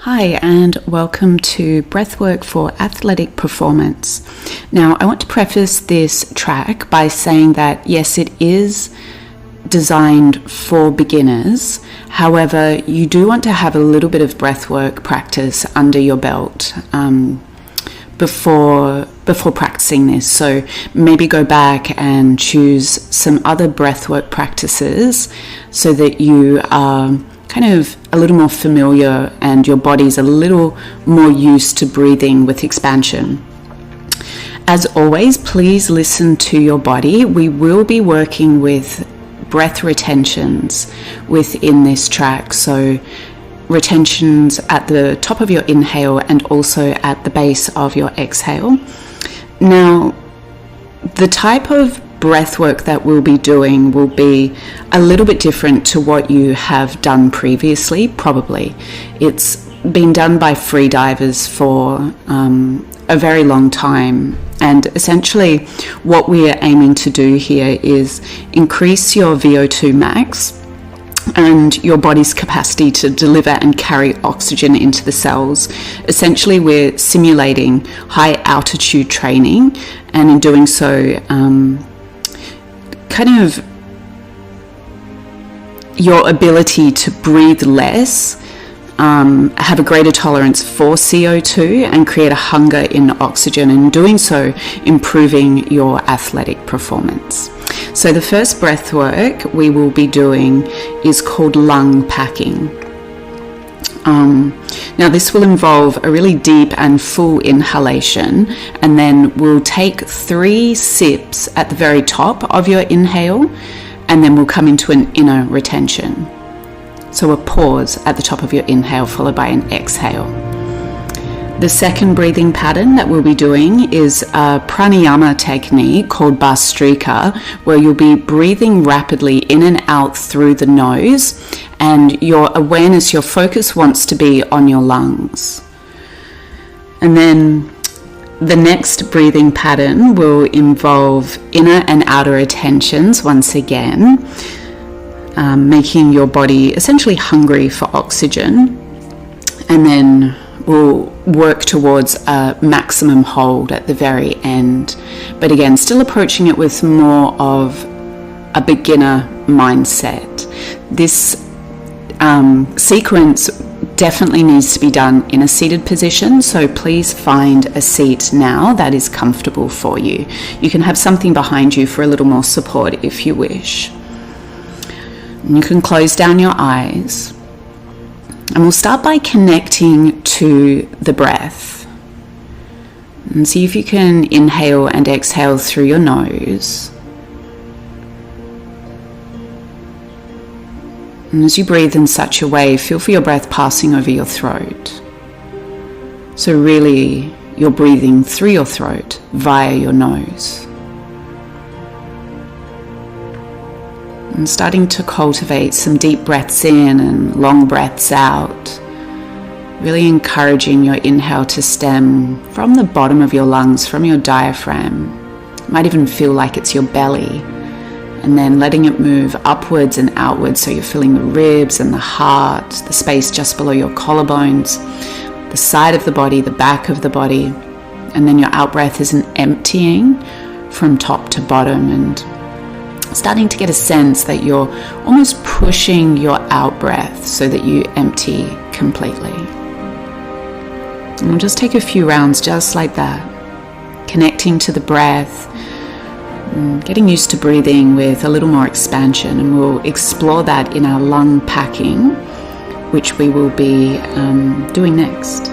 Hi, and welcome to Breathwork for Athletic Performance. Now, I want to preface this track by saying that yes, it is designed for beginners. However, you do want to have a little bit of breathwork practice under your belt before practicing this. So maybe go back and choose some other breathwork practices so that you are kind of a little more familiar and your body's a little more used to breathing with expansion. As always, please listen to your body. We will be working with breath retentions within this track. So retentions at the top of your inhale and also at the base of your exhale. Now, the type of breath work that we'll be doing will be a little bit different to what you have done previously, probably. It's been done by free divers for a very long time, and essentially what we are aiming to do here is increase your VO2 max and your body's capacity to deliver and carry oxygen into the cells. Essentially, we're simulating high altitude training, and in doing so, kind of your ability to breathe less, have a greater tolerance for CO2 and create a hunger in oxygen, and in doing so improving your athletic performance. So the first breath work we will be doing is called lung packing. Now this will involve a really deep and full inhalation, and then we'll take 3 sips at the very top of your inhale, and then we'll come into an inner retention. So a pause at the top of your inhale followed by an exhale. The second breathing pattern that we'll be doing is a pranayama technique called Bhastrika, where you'll be breathing rapidly in and out through the nose, and your awareness, your focus wants to be on your lungs. And then the next breathing pattern will involve inner and outer retentions once again, making your body essentially hungry for oxygen, and then we'll work towards a maximum hold at the very end, but again still approaching it with more of a beginner mindset. This sequence definitely needs to be done in a seated position, so please find a seat now that is comfortable for you. You can have something behind you for a little more support if you wish. And you can close down your eyes. And we'll start by connecting to the breath. And see if you can inhale and exhale through your nose. And as you breathe in such a way, feel for your breath passing over your throat. So really, you're breathing through your throat via your nose. And starting to cultivate some deep breaths in and long breaths out. Really encouraging your inhale to stem from the bottom of your lungs, from your diaphragm. It might even feel like it's your belly. And then letting it move upwards and outwards, so you're feeling the ribs and the heart, the space just below your collarbones, the side of the body, the back of the body. And then your out breath is an emptying from top to bottom, and starting to get a sense that you're almost pushing your out breath so that you empty completely. And we'll just take a few rounds just like that, connecting to the breath, getting used to breathing with a little more expansion, and we'll explore that in our lung packing, which we will be doing next.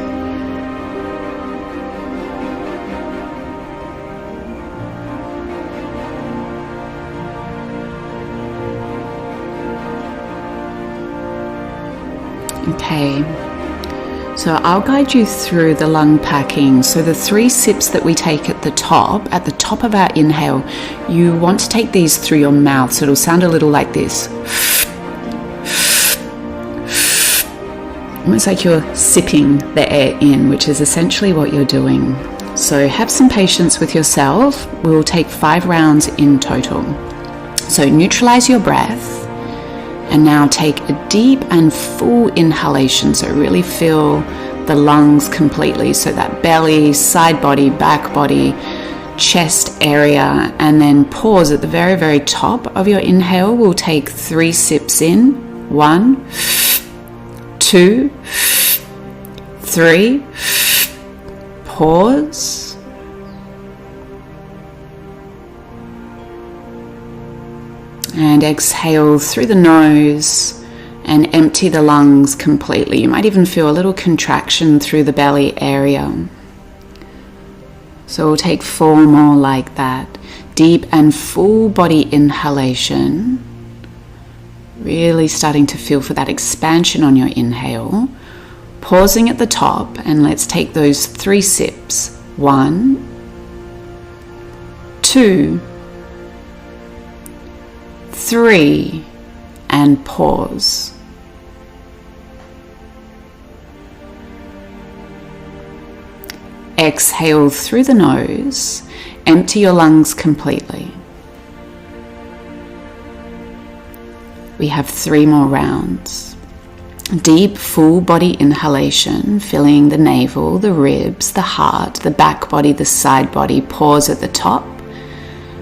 Okay, so I'll guide you through the lung packing. So the 3 sips that we take at the top of our inhale, you want to take these through your mouth, so it'll sound a little like this. Almost like you're sipping the air in, which is essentially what you're doing. So have some patience with yourself. We'll take 5 rounds in total. So neutralize your breath And now take a deep and full inhalation. So really feel the lungs completely. So that belly, side body, back body, chest area, and then pause at the very, very top of your inhale. We'll take 3 sips in. 1, 2, 3. Pause. And exhale through the nose and empty the lungs completely. You might even feel a little contraction through the belly area. So we'll take 4 more like that. Deep and full body inhalation. Really starting to feel for that expansion on your inhale. Pausing at the top, and let's take those 3 sips. 1, 2, 3, and pause. Exhale through the nose, empty your lungs completely. We have 3 more rounds. Deep, full body inhalation, filling the navel, the ribs, the heart, the back body, the side body. Pause at the top.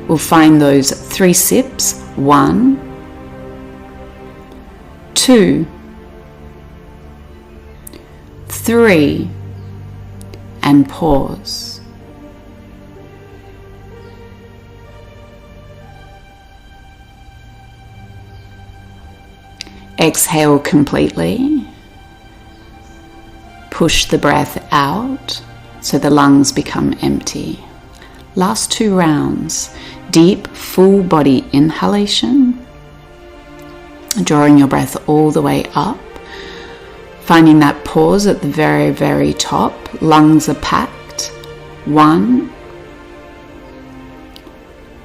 We'll find those 3 sips. 1, 2, 3, and pause. Exhale completely. Push the breath out so the lungs become empty. Last 2 rounds. Deep, full body inhalation. Drawing your breath all the way up. Finding that pause at the very, very top. Lungs are packed. 1,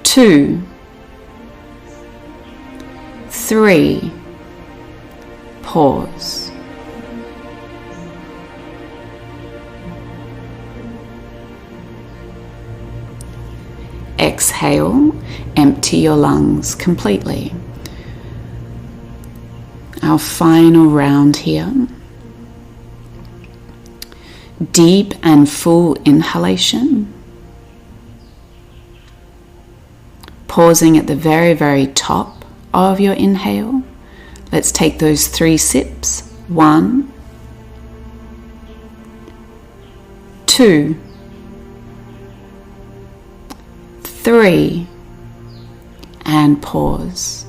2, 3. Pause. Exhale, empty your lungs completely. Our final round here. Deep and full inhalation. Pausing at the very, very top of your inhale. Let's take those 3 sips. 1, 2, 3, and pause.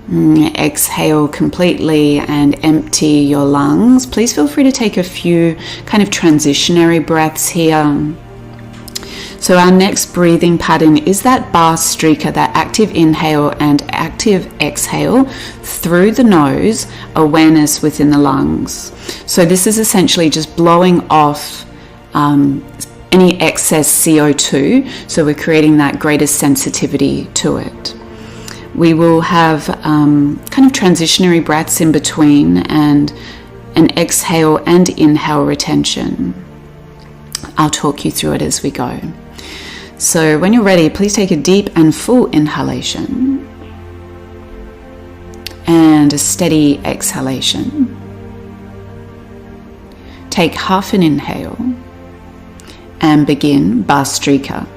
Exhale completely and empty your lungs. Please feel free to take a few kind of transitionary breaths here. So our next breathing pattern is that bar streaker, that active inhale and active exhale through the nose, awareness within the lungs. So this is essentially just blowing off any excess CO2. So we're creating that greater sensitivity to it. We will have kind of transitionary breaths in between and an exhale and inhale retention. I'll talk you through it as we go. So when you're ready, please take a deep and full inhalation and a steady exhalation. Take half an inhale and begin bar streaker.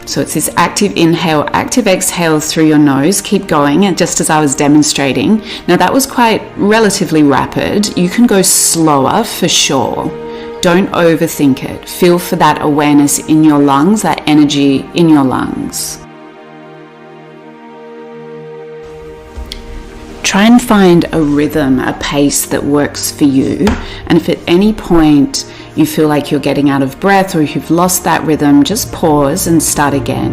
So it's this active inhale, active exhale through your nose. Keep going, and just as I was demonstrating. Now that was quite relatively rapid. You can go slower for sure. Don't overthink it. Feel for that awareness in your lungs, that energy in your lungs. Try and find a rhythm, a pace that works for you. And if at any point you feel like you're getting out of breath or you've lost that rhythm, just pause and start again.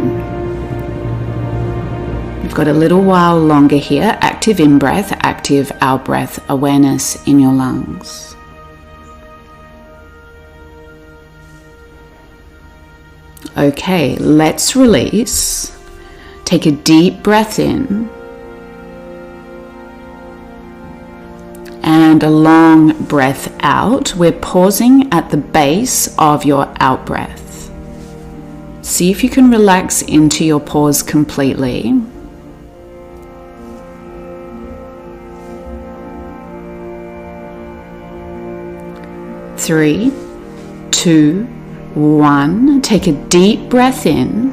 You've got a little while longer here. Active in-breath, active out-breath, awareness in your lungs. Okay, let's release. Take a deep breath in. and a long breath out. We're pausing at the base of your out breath. See if you can relax into your pause completely. Three, two, one. Take a deep breath in,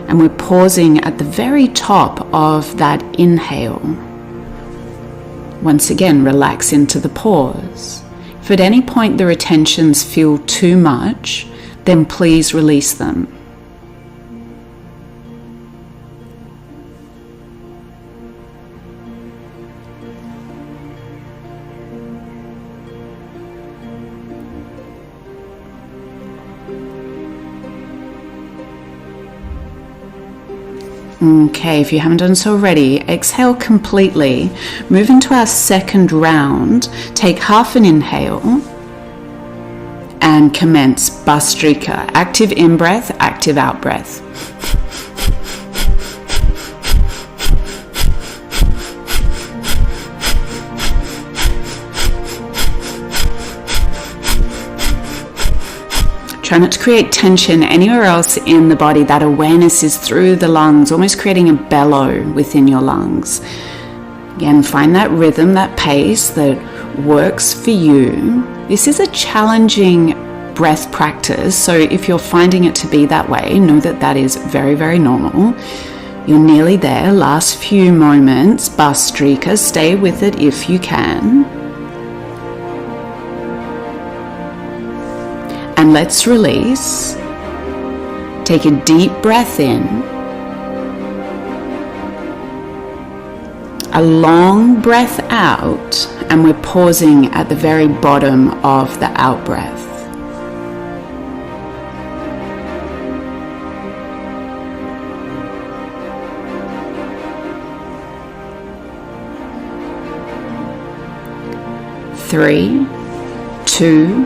and we're pausing at the very top of that inhale. Once again, relax into the pause. If at any point the retentions feel too much, then please release them. Okay, if you haven't done so already, exhale completely. Move into our second round. Take half an inhale and commence Bhastrika. Active in-breath, active out-breath. Try not to create tension anywhere else in the body. That awareness is through the lungs, almost creating a bellow within your lungs. Again, find that rhythm, that pace that works for you. This is a challenging breath practice, so if you're finding it to be that way, know that that is very, very normal. You're nearly there. Last few moments. Bhastrika, stay with it if you can. And let's release. Take a deep breath in. A long breath out, and we're pausing at the very bottom of the out breath. Three, two,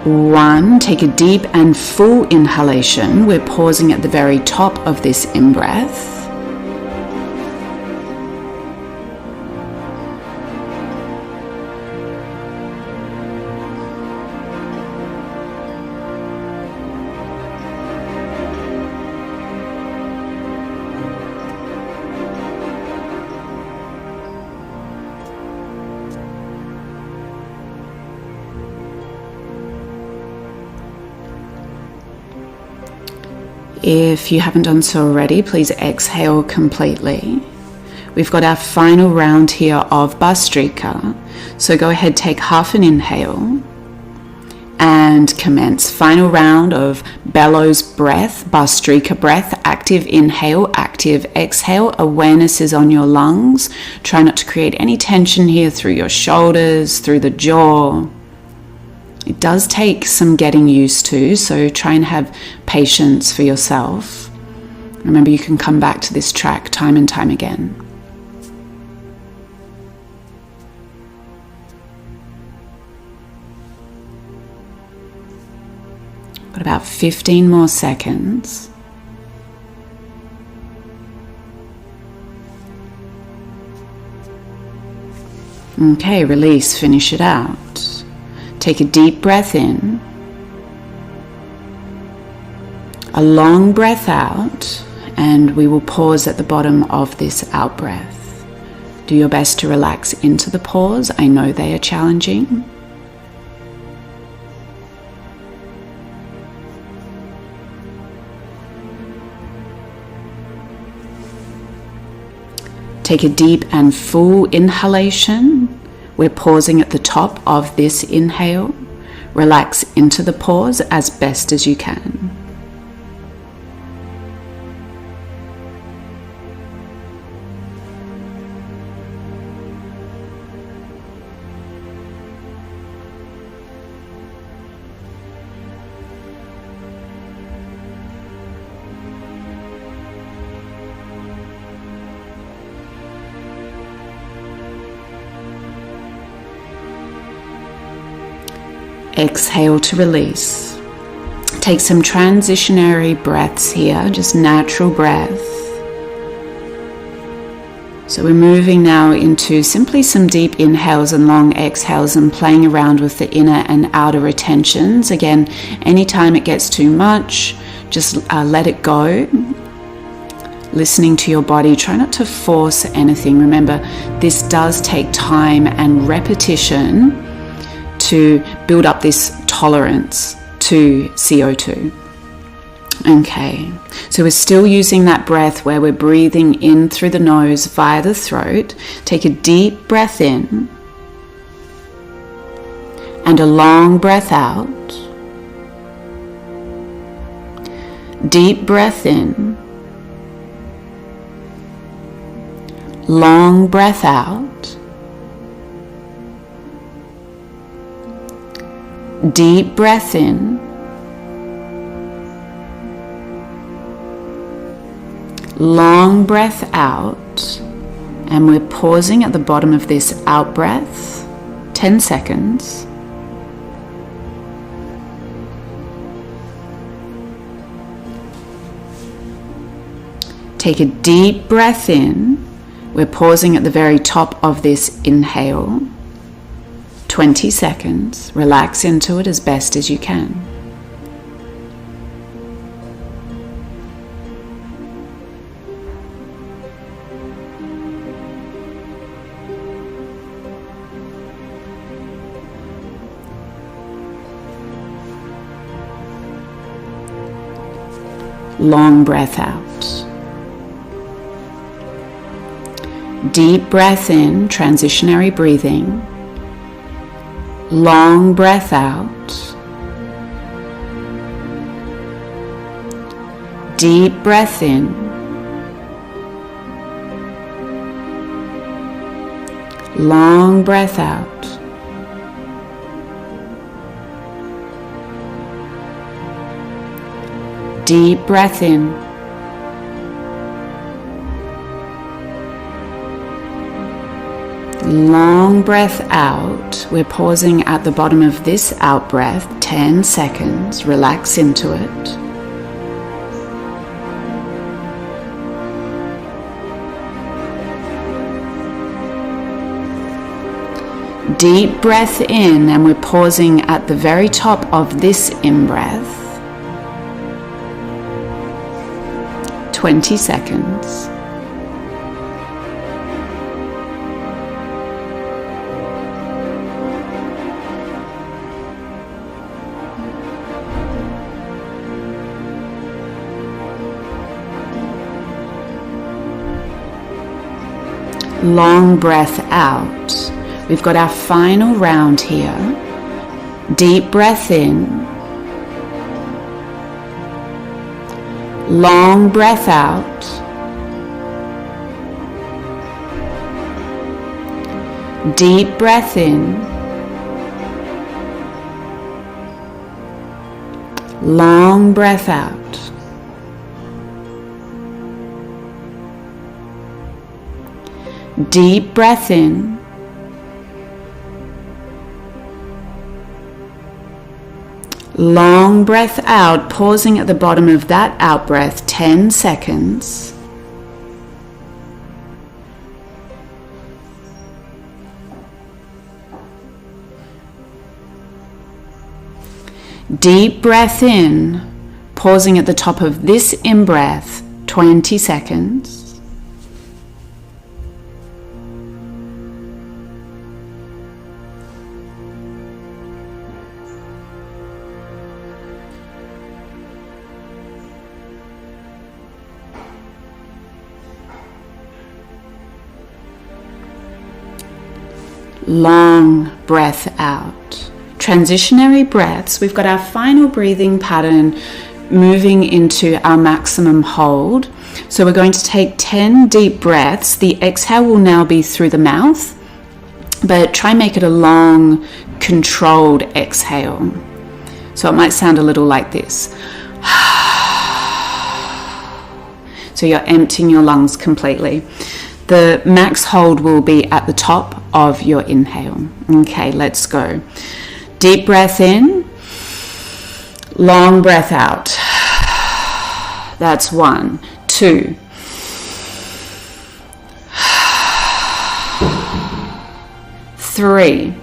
one. Take a deep and full inhalation. We're pausing at the very top of this in-breath. If you haven't done so already, please exhale completely. We've got our final round here of Bhastrika. So go ahead, take half an inhale and commence. Final round of bellows breath, Bhastrika breath, active inhale, active exhale. Awareness is on your lungs. Try not to create any tension here through your shoulders, through the jaw. It does take some getting used to, so try and have patience for yourself. Remember, you can come back to this track time and time again. Got about 15 more seconds. Okay, release, finish it out. Take a deep breath in, a long breath out, and we will pause at the bottom of this out breath. Do your best to relax into the pause. I know they are challenging. Take a deep and full inhalation. We're pausing at the top of this inhale. Relax into the pause as best as you can. Exhale to release. Take some transitionary breaths here, just natural breath. So we're moving now into simply some deep inhales and long exhales and playing around with the inner and outer retentions. Again, anytime it gets too much, just let it go. Listening to your body, try not to force anything. Remember, this does take time and repetition to build up this tolerance to CO2. Okay, so we're still using that breath where we're breathing in through the nose via the throat. Take a deep breath in and a long breath out. Deep breath in, long breath out. Deep breath in, long breath out, and we're pausing at the bottom of this out breath, 10 seconds. Take a deep breath in. We're pausing at the very top of this inhale, 20 seconds. Relax into it as best as you can. Long breath out. Deep breath in, transitionary breathing. Long breath out. Deep breath in. Long breath out. Deep breath in. Long breath out. We're pausing at the bottom of this out breath, 10 seconds. Relax into it. Deep breath in, and we're pausing at the very top of this in-breath. 20 seconds. Long breath out. We've got our final round here. Deep breath in. Long breath out. Deep breath in. Long breath out. Deep breath in. Long breath out, pausing at the bottom of that out breath, 10 seconds. Deep breath in, pausing at the top of this in-breath, 20 seconds. Long breath out. Transitionary breaths. We've got our final breathing pattern moving into our maximum hold. So we're going to take 10 deep breaths. The exhale will now be through the mouth, but try and make it a long, controlled exhale. So it might sound a little like this. So you're emptying your lungs completely. The max hold will be at the top of your inhale. Okay, let's go. Deep breath in, long breath out. That's 1, 2, 3.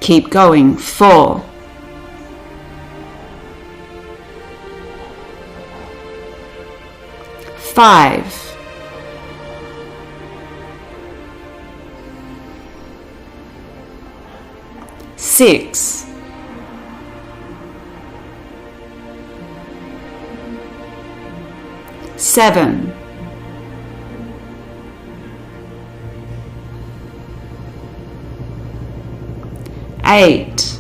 Keep going. 4. 5. 6. 7. 8.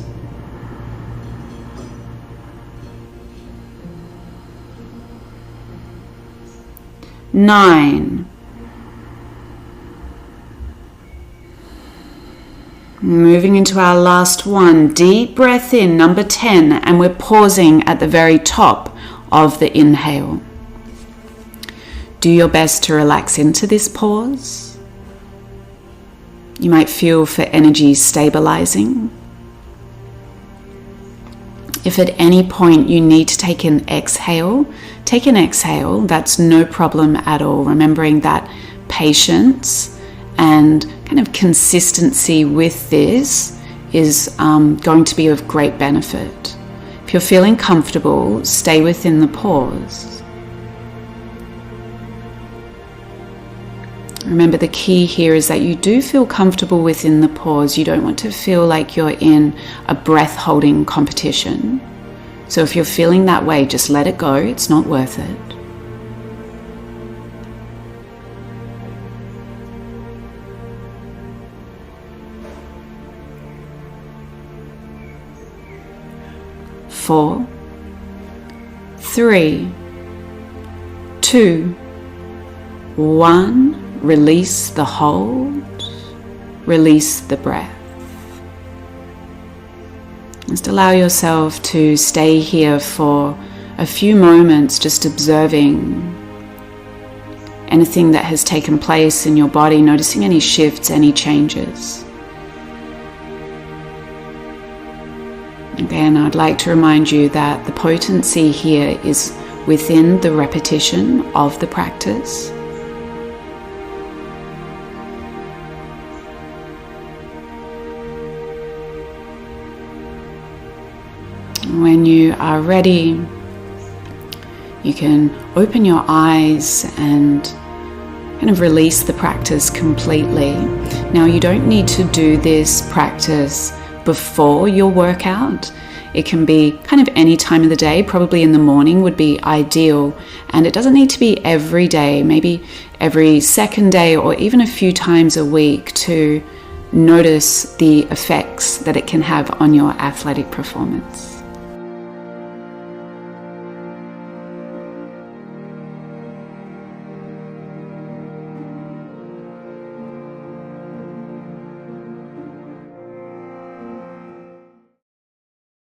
9. Moving into our last one. Deep breath in, number 10, and we're pausing at the very top of the inhale. Do your best to relax into this pause. You might feel for energy stabilizing. If at any point you need to take an exhale, take an exhale. That's no problem at all. Remembering that patience and kind of consistency with this is going to be of great benefit. If you're feeling comfortable, stay within the pause. Remember, the key here is that you do feel comfortable within the pause. You don't want to feel like you're in a breath holding competition. So if you're feeling that way, just let it go. It's not worth it. Four, 3, 2, 1. Release the hold, release the breath. Just allow yourself to stay here for a few moments, just observing anything that has taken place in your body, noticing any shifts, any changes. Again, I'd like to remind you that the potency here is within the repetition of the practice. When you are ready, you can open your eyes and kind of release the practice completely. Now, you don't need to do this practice before your workout. It can be kind of any time of the day. Probably in the morning would be ideal, and it doesn't need to be every day, maybe every second day or even a few times a week, to notice the effects that it can have on your athletic performance.